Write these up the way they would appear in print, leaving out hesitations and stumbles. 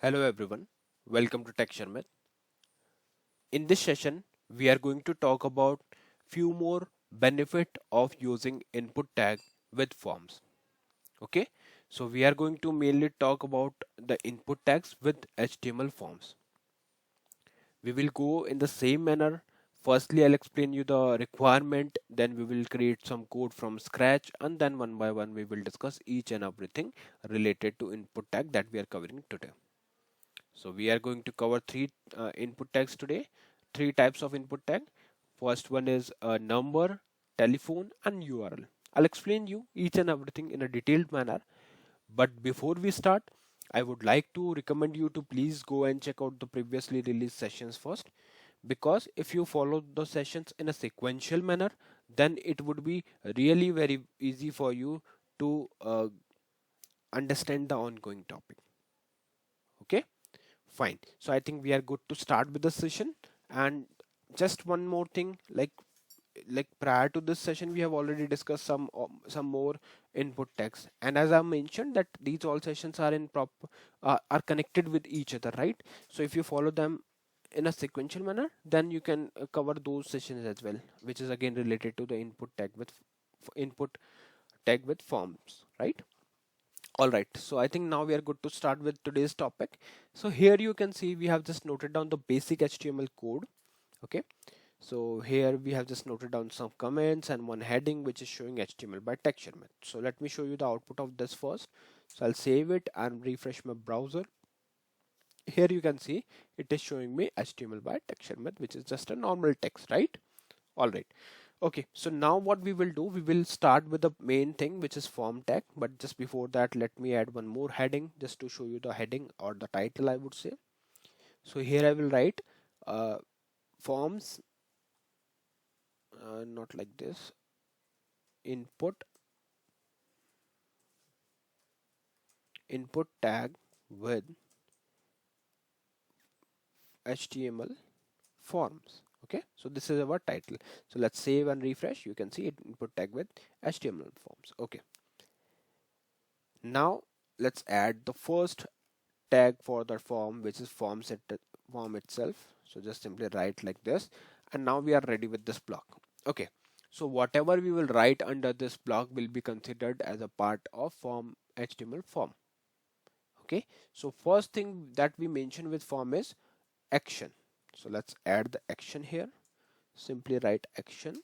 Hello everyone, welcome to Sharmit. In this session, we are going to talk about few more benefit of using input tag with forms. Okay, so we are going to mainly talk about the input tags with HTML forms. We will go in the same manner. Firstly, I'll explain you the requirement, then we will create some code from scratch, and then one by one we will discuss each and everything related to input tag that we are covering today. So we are going to cover three input tags today, three types of input tag. First one is a number, telephone, and URL. I'll explain you each and everything in a detailed manner. But before we start, I would like to recommend you to please go and check out the previously released sessions first. Because if you follow the sessions in a sequential manner, then it would be really very easy for you to understand the ongoing topic. Okay. Fine. So I think we are good to start with the session. And just one more thing, like prior to this session, we have already discussed some more input tags. And as I mentioned, that these all sessions are in are connected with each other, right? So if you follow them in a sequential manner, then you can cover those sessions as well, which is again related to the input tag with forms, right? All right, so I think now we are good to start with today's topic. So here you can see we have just noted down the basic HTML code. Okay, so here we have just noted down some comments and one heading which is showing HTML by Sharmit. So let me show you the output of this first. So I'll save it and refresh my browser. Here you can see it is showing me HTML by Sharmit, which is just a normal text, right? All right. Okay, so now what we will do, we will start with the main thing, which is form tag. But just before that, let me add one more heading just to show you the heading or the title, I would say. So here I will write forms, not like this, input tag with HTML forms. Okay, so this is our title. So let's save and refresh. You can see it, input tag with HTML forms. Okay, now let's add the first tag for the form, which is form itself. So just simply write like this, and now we are ready with this block. Okay, so whatever we will write under this block will be considered as a part of form HTML form. Okay, so first thing that we mention with form is action. So let's add the action here. Simply write action,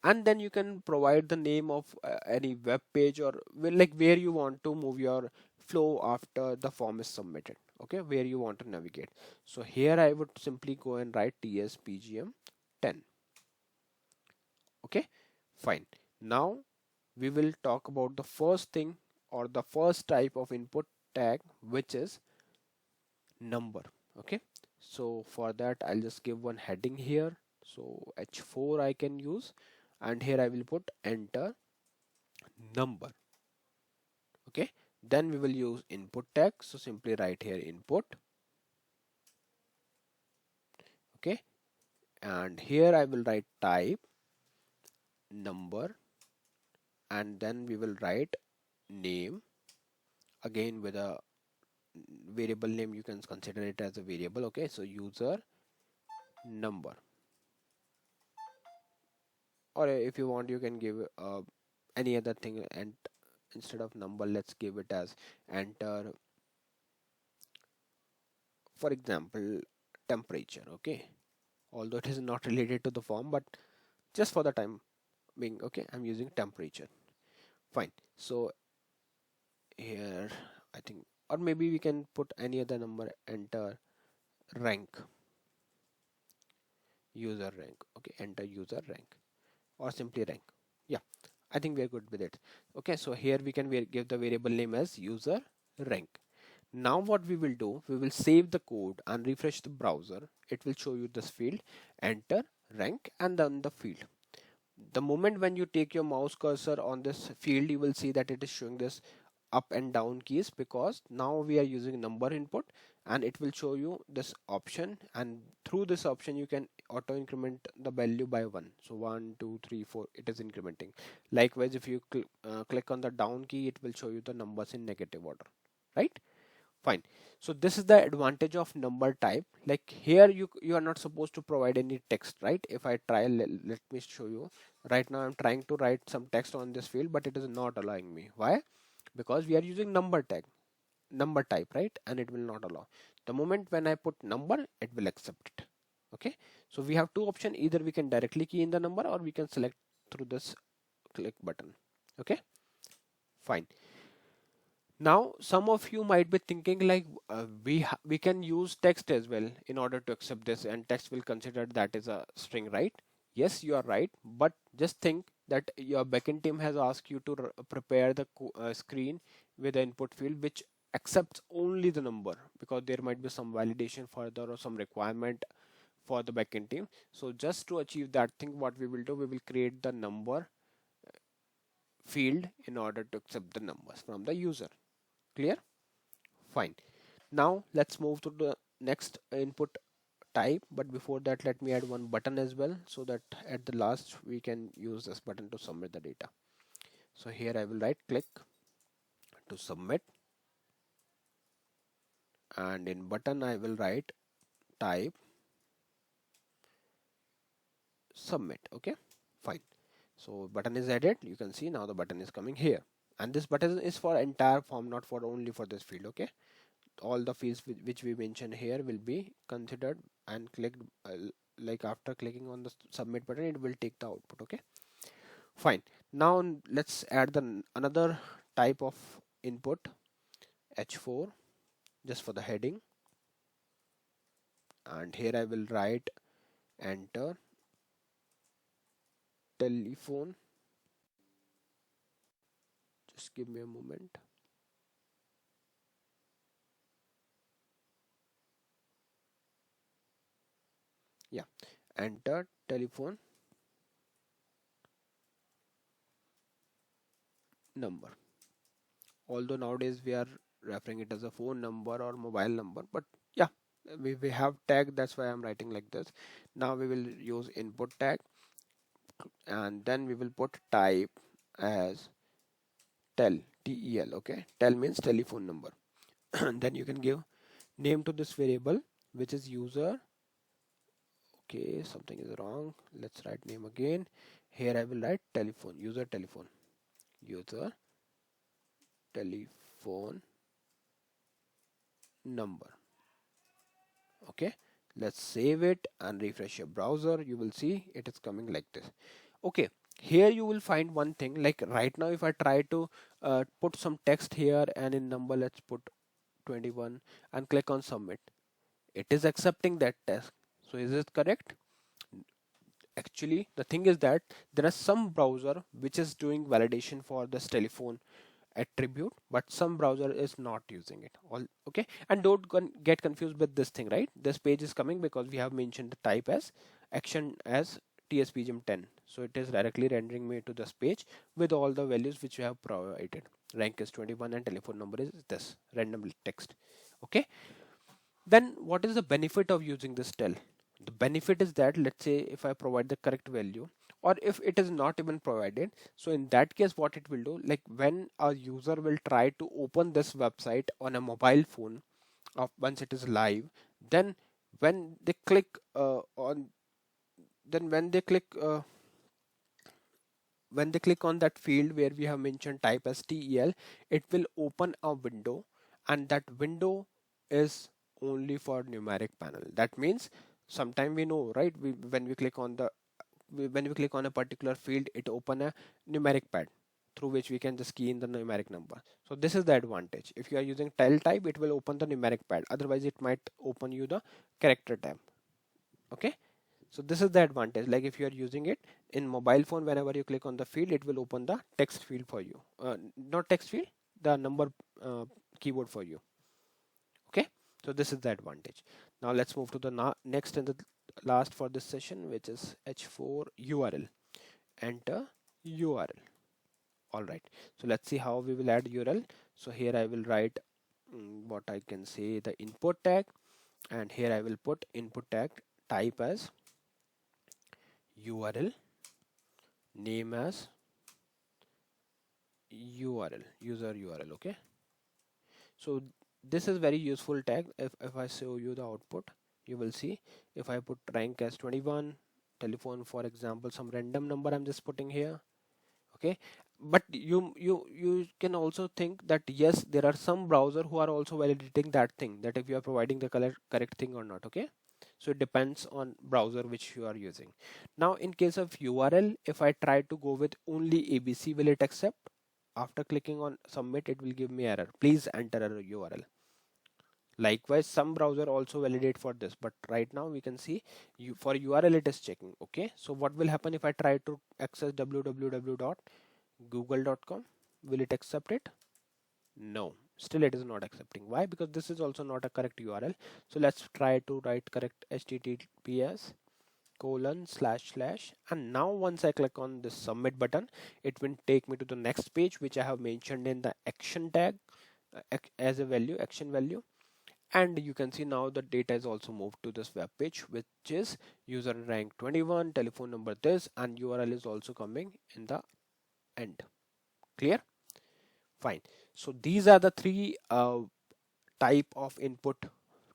and then you can provide the name of any web page, or like where you want to move your flow after the form is submitted. Okay, where you want to navigate. So here I would simply go and write tspgm 10. Okay, fine. Now we will talk about the first thing or the first type of input tag, which is number. Okay, so for that I'll just give one heading here. So h4 I can use, and here I will put enter number. Okay, then we will use input tag. So simply write here input. Okay, and here I will write type number, and then we will write name, again with a variable name. You can consider it as a variable. Okay, so user number, or if you want you can give any other thing, and instead of number let's give it as enter, for example, temperature. Okay, although it is not related to the form, but just for the time being, okay, I'm using temperature. Fine. So here I think, or maybe we can put any other number, enter rank, user rank. Okay, enter user rank, or simply rank. Yeah, I think we are good with it. Okay, so here we can give the variable name as user rank. Now what we will do, we will save the code and refresh the browser. It will show you this field, enter rank, and then the field. The moment when you take your mouse cursor on this field, you will see that it is showing this up and down keys, because now we are using number input, and it will show you this option, and through this option you can auto increment the value by 1. So 1 2 3 4, it is incrementing. Likewise, if you click on the down key, it will show you the numbers in negative order, right? Fine. So this is the advantage of number type. Like here you are not supposed to provide any text, right? If I try, let me show you. Right now I'm trying to write some text on this field, but it is not allowing me. Why? Because we are using number tag, number type, right? And it will not allow. The moment when I put number, it will accept it. Okay. So we have two options. Either we can directly key in the number, or we can select through this click button. Okay. Fine. Now, some of you might be thinking like we can use text as well in order to accept this, and text will consider that is a string, right? Yes, you are right, but just think that your backend team has asked you to prepare the screen with the input field which accepts only the number, because there might be some validation further or some requirement for the backend team. So just to achieve that thing, what we will do, we will create the number field in order to accept the numbers from the user. Clear? Fine. Now let's move to the next input type, but before that let me add one button as well, so that at the last we can use this button to submit the data. So here I will right click to submit, and in button I will write type submit. Okay, fine. So button is added. You can see now the button is coming here, and this button is for entire form, not for only for this field. Okay, all the fields which we mentioned here will be considered and clicked, like after clicking on the submit button it will take the output. Okay, fine. Now let's add the another type of input, h4, just for the heading, and here I will write enter telephone. Just give me a moment. Yeah, enter telephone number. Although nowadays we are referring it as a phone number or mobile number, but yeah, we have tag, that's why I'm writing like this. Now we will use input tag, and then we will put type as tel. Okay, tel means telephone number. Then you can give name to this variable, which is user. Okay, something is wrong, let's write name again. Here I will write telephone, user telephone, user telephone number. Okay, let's save it and refresh your browser. You will see it is coming like this. Okay, here you will find one thing, like right now if I try to put some text here, and in number let's put 21 and click on submit, it is accepting that text. So is it correct? Actually the thing is that there are some browser which is doing validation for this telephone attribute, but some browser is not using it all. Okay, and don't get confused with this thing, right? This page is coming because we have mentioned the type as action as tspgm10, so it is directly rendering me to this page with all the values which we have provided. Rank is 21 and telephone number is this random text. Okay, then what is the benefit of using this tel? The benefit is that, let's say if I provide the correct value, or if it is not even provided, so in that case what it will do, like when a user will try to open this website on a mobile phone of once it is live, then when they click on then when they click on that field where we have mentioned type as tel, it will open a window, and that window is only for numeric panel. That means sometime we know, right? When we click on when we click on a particular field, it open a numeric pad through which we can just key in the numeric number. So this is the advantage. If you are using tel type, it will open the numeric pad. Otherwise, it might open you the character tab. Okay. So this is the advantage. Like if you are using it in mobile phone, whenever you click on the field, it will open the text field for you. Not text field, the number keyboard for you. Okay. So this is the advantage. Now let's move to the next and the last for this session, which is h4 URL. Enter URL. All right. So let's see how we will add URL. So here I will write what I can say, the input tag, and here I will put input tag type as URL, name as URL, user URL. Okay, so this is very useful tag. If I show you the output, you will see if I put rank as 21, telephone for example, some random number I'm just putting here. Okay, but you can also think that yes, there are some browser who are also validating that thing, that if you are providing the correct thing or not. Okay, so it depends on browser which you are using. Now in case of URL, if I try to go with only ABC, will it accept? After clicking on submit, it will give me error, please enter a URL. Likewise, some browser also validate for this, but right now we can see you for URL it is checking. Okay, so what will happen if I try to access www.google.com? Will it accept it? No, still it is not accepting. Why? Because this is also not a correct URL. So let's try to write correct HTTPS colon slash slash, and now once I click on this submit button, it will take me to the next page which I have mentioned in the action tag as a value, action value. And you can see now the data is also moved to this web page, which is user rank 21, telephone number this, and URL is also coming in the end. Clear? Fine. So these are the three type of input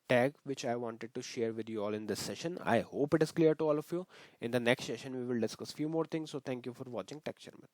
tag which I wanted to share with you all in this session. I hope it is clear to all of you. In the next session we will discuss few more things. So thank you for watching Tech Sharmit.